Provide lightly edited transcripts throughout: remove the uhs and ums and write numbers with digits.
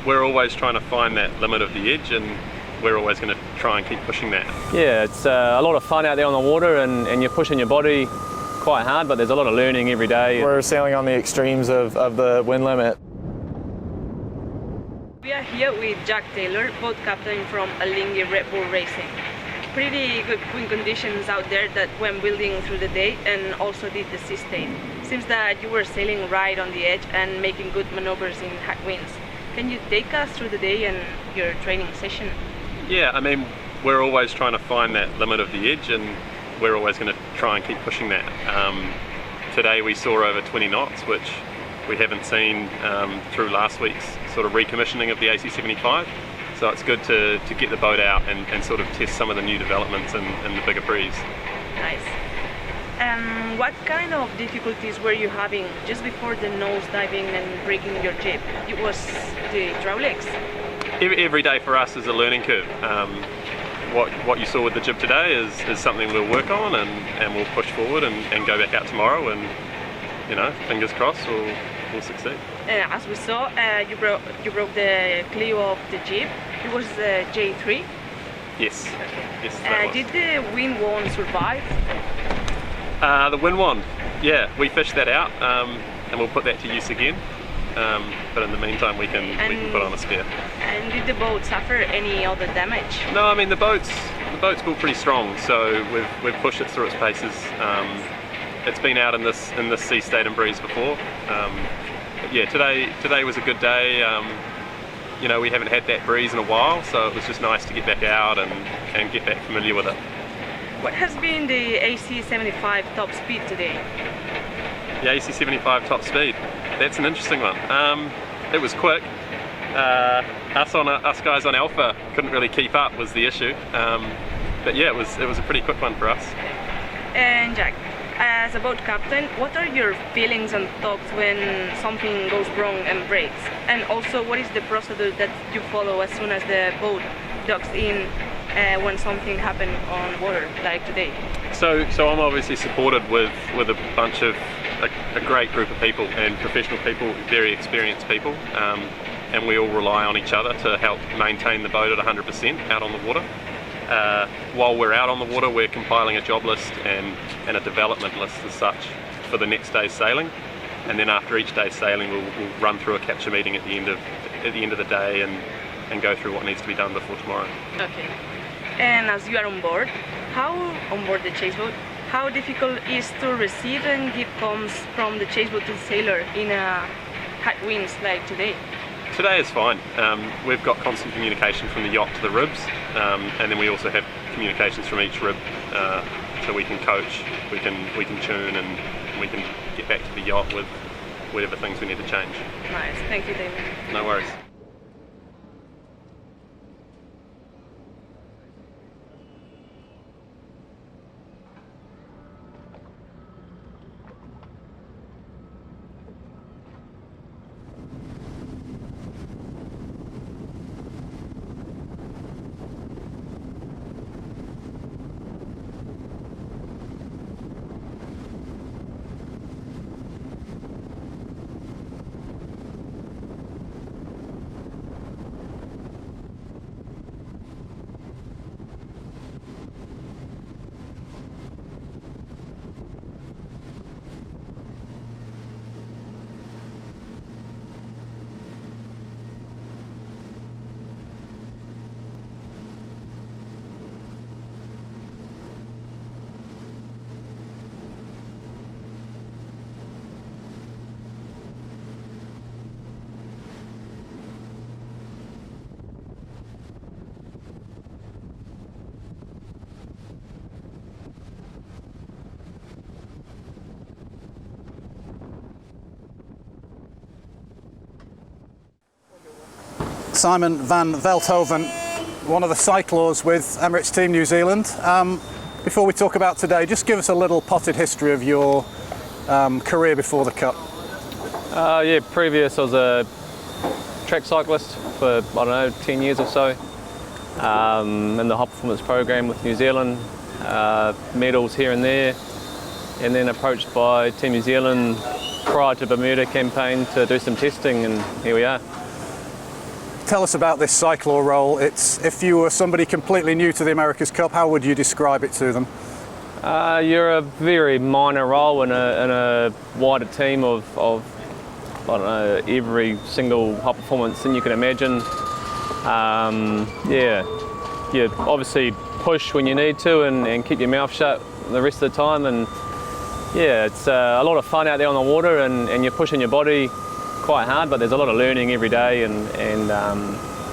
we're always trying to find that limit of the edge, and we're always going to try and keep pushing that. Yeah, it's a lot of fun out there on the water, and you're pushing your body quite hard, but there's a lot of learning every day. We're sailing on the extremes of the wind limit. We are here with Jack Taylor, boat captain from Alinghi Red Bull Racing. Pretty good wind conditions out there that went building through the day, and also did the sea stain. Seems that you were sailing right on the edge and making good maneuvers in high winds. Can you take us through the day and your training session? Yeah, I mean, we're always trying to find that limit of the edge, and we're always going to try and keep pushing that. Today we saw over 20 knots, which we haven't seen through last week's sort of recommissioning of the AC75. So it's good to get the boat out and sort of test some of the new developments and the bigger breeze. Nice. What kind of difficulties were you having just before the nose diving and breaking your jib? It was the hydraulics. Every day for us is a learning curve. What you saw with the jib today is something we'll work on, and we'll push forward and go back out tomorrow, and you know, fingers crossed we'll succeed. As we saw, you broke the cleo of the jib. It was the J3. Yes. Okay. Yes. That was. Did the wind one survive? The wind one, yeah, we fished that out, and we'll put that to use again. But in the meantime, we can put on a spare. And did the boat suffer any other damage? No, I mean the boat's built pretty strong, so we've pushed it through its paces. It's been out in this sea state and breeze before. But yeah, today was a good day. You know, we haven't had that breeze in a while, so it was just nice to get back out and get back familiar with it. What has been the AC75 top speed today? The AC75 top speed. That's an interesting one. It was quick. Us guys on Alpha couldn't really keep up was the issue. But yeah, it was a pretty quick one for us. And Jack, as a boat captain, what are your feelings and thoughts when something goes wrong and breaks? And also, what is the procedure that you follow as soon as the boat docks in when something happened on water, like today? So I'm obviously supported with a bunch of a great group of people and professional people, very experienced people, and we all rely on each other to help maintain the boat at 100% out on the water. While we're out on the water, we're compiling a job list and a development list as such for the next day's sailing, and then after each day's sailing we'll run through a capture meeting at the end of the day and go through what needs to be done before tomorrow. Okay. And as you are on board the chase boat, how difficult is to receive and give comms from the chase boat to the sailor in high winds like today? Today is fine. We've got constant communication from the yacht to the ribs, and then we also have communications from each rib, so we can coach, we can tune, and we can get back to the yacht with whatever things we need to change. Nice, thank you, David. No worries. Simon van Veldhoven, one of the cyclors with Emirates Team New Zealand. Before we talk about today, just give us a little potted history of your career before the Cup. Yeah, previous I was a track cyclist for, I don't know, 10 years or so. In the high performance program with New Zealand, medals here and there, and then approached by Team New Zealand prior to Bermuda campaign to do some testing, and here we are. Tell us about this cyclor role. If you were somebody completely new to the America's Cup, how would you describe it to them? You're a very minor role in a wider team of I don't know, every single high performance thing you can imagine. You obviously push when you need to and keep your mouth shut the rest of the time, and yeah, it's a lot of fun out there on the water, and you're pushing your body quite hard, but there's a lot of learning every day, and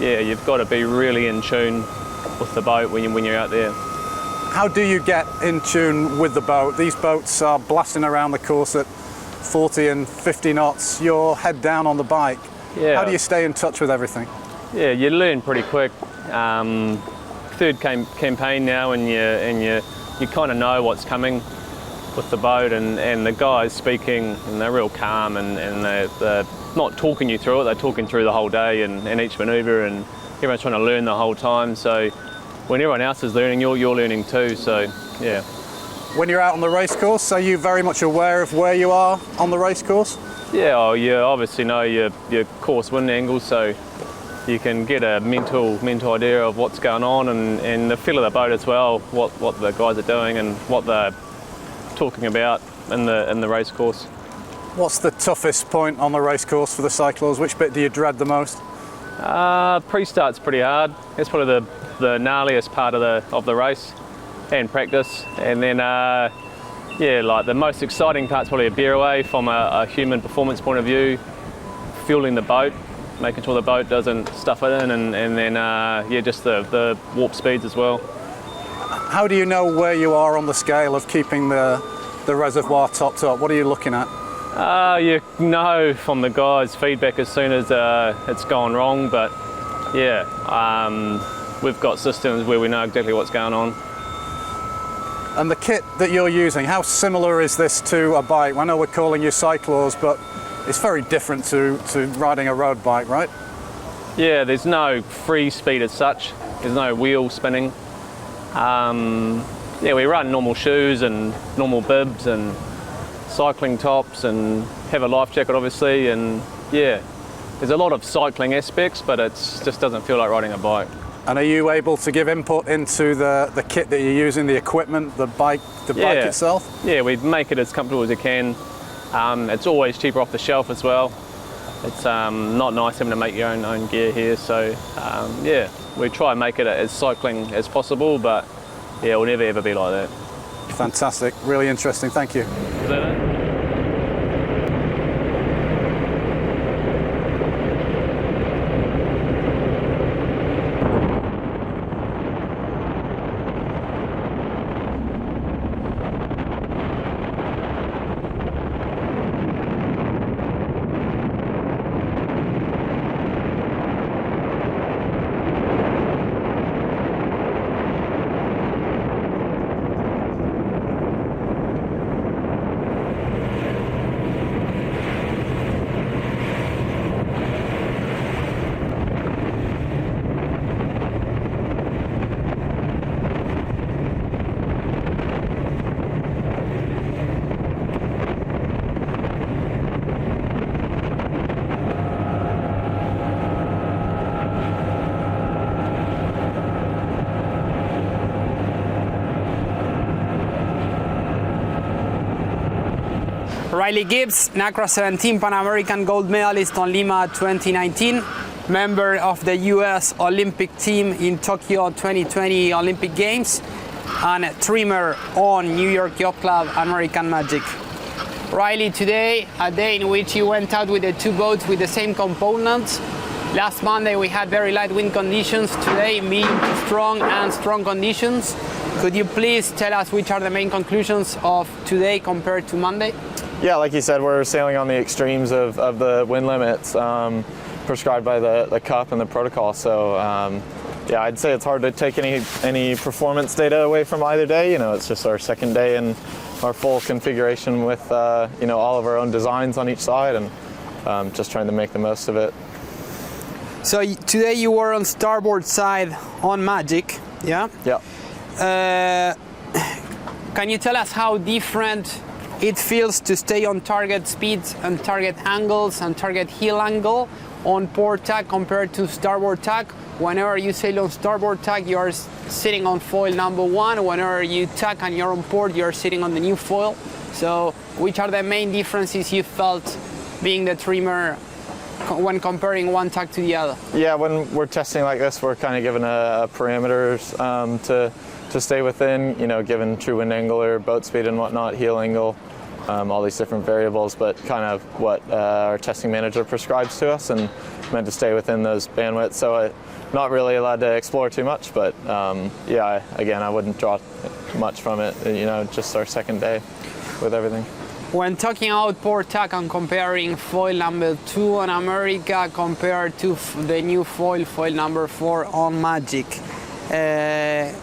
yeah, you've got to be really in tune with the boat when you're out there. How do you get in tune with the boat? These boats are blasting around the course at 40 and 50 knots. You're head down on the bike. Yeah. How do you stay in touch with everything? Yeah, you learn pretty quick. Third campaign now, and you kind of know what's coming with the boat, and the guys speaking, and they're real calm, and they're not talking you through it. They're talking through the whole day and each manoeuvre, and everyone's trying to learn the whole time. So when everyone else is learning, you're learning too. So yeah. When you're out on the race course, are you very much aware of where you are on the race course? Yeah, you obviously know your course wind angle, so you can get a mental idea of what's going on, and the feel of the boat as well, what the guys are doing and what they're talking about in the race course. What's the toughest point on the race course for the cyclors? Which bit do you dread the most? Pre-start's pretty hard. It's probably the gnarliest part of the race and practice, and then yeah, like the most exciting part's probably a beer away from a human performance point of view, fueling the boat, making sure the boat doesn't stuff it in, and then yeah, just the warp speeds as well. How do you know where you are on the scale of keeping the reservoir topped up? What are you looking at? You know from the guys' feedback as soon as it's gone wrong, but yeah, we've got systems where we know exactly what's going on. And the kit that you're using, how similar is this to a bike? I know we're calling you cyclors, but it's very different to riding a road bike, right? Yeah, there's no free speed as such. There's no wheel spinning. Yeah, we run normal shoes and normal bibs and cycling tops and have a life jacket obviously, and yeah, there's a lot of cycling aspects, but it just doesn't feel like riding a bike. And are you able to give input into the kit that you're using, the equipment, the bike itself? Yeah, we make it as comfortable as we can. It's always cheaper off the shelf as well. It's not nice having to make your own gear here, so yeah, we try and make it as cycling as possible, but yeah, it'll never ever be like that. Fantastic, really interesting, thank you. Is that it? Riley Gibbs, NACRA 17 Pan American gold medalist on Lima 2019, member of the US Olympic team in Tokyo 2020 Olympic Games, and trimmer on New York Yacht Club American Magic. Riley, today, a day in which you went out with the two boats with the same components. Last Monday we had very light wind conditions, today medium to strong and strong conditions. Could you please tell us which are the main conclusions of today compared to Monday? Yeah, like you said, we're sailing on the extremes of the wind limits prescribed by the Cup and the protocol. So yeah, I'd say it's hard to take any performance data away from either day. You know, it's just our second day in our full configuration with you know, all of our own designs on each side, and just trying to make the most of it. So today you were on starboard side on Magic, yeah? Yeah. Can you tell us how different it feels to stay on target speeds and target angles and target heel angle on port tack compared to starboard tack? Whenever you sail on starboard tack, you are sitting on foil number 1. Whenever you tack and you're on port, you're sitting on the new foil. So which are the main differences you felt being the trimmer when comparing one tack to the other? Yeah, when we're testing like this, we're kind of given a parameters to stay within, you know, given true wind angle or boat speed and whatnot, heel angle, all these different variables, but kind of what our testing manager prescribes to us, and meant to stay within those bandwidths. So not really allowed to explore too much, but yeah, again, I wouldn't draw much from it, you know, just our second day with everything. When talking about port tack and comparing foil number 2 on America compared to the new foil number 4 on Magic,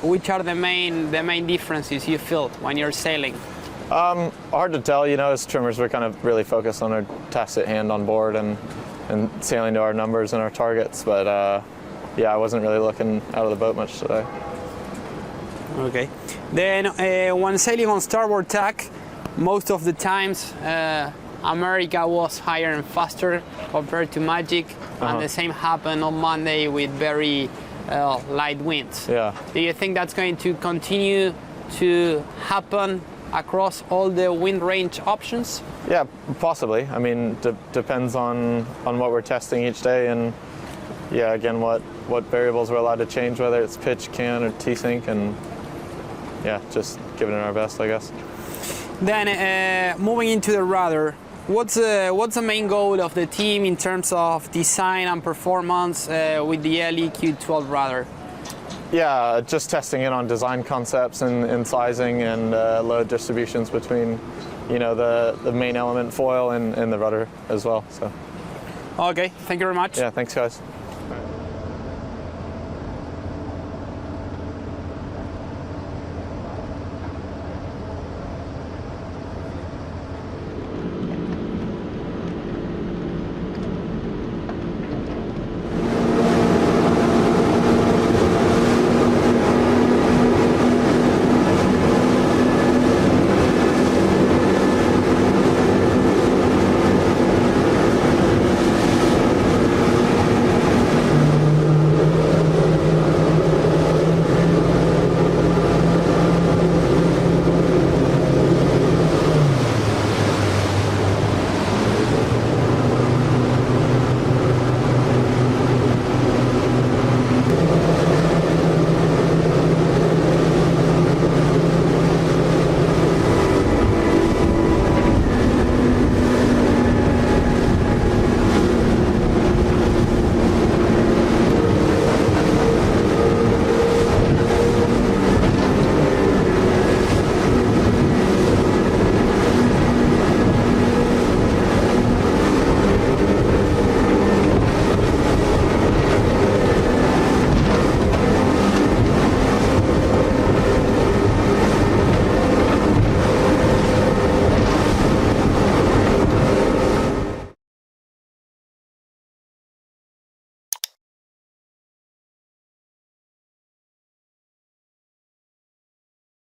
which are the main differences you felt when you're sailing? Hard to tell, you know, as trimmers we're kind of really focused on our task at hand on board and sailing to our numbers and our targets, but yeah, I wasn't really looking out of the boat much today. Okay. Then when sailing on starboard tack, most of the times America was higher and faster compared to Magic, and the same happened on Monday with very light winds. Yeah. Do you think that's going to continue to happen across all the wind range options? Yeah, possibly. I mean, depends on what we're testing each day, and yeah, again, what variables we're allowed to change, whether it's pitch, can, or T-sync, and yeah, just giving it our best, I guess. Then moving into the rudder, what's the main goal of the team in terms of design and performance with the LEQ12 rudder? Yeah, just testing in on design concepts and sizing and load distributions between, you know, the main element foil and the rudder as well. So. Okay, thank you very much. Yeah, thanks guys.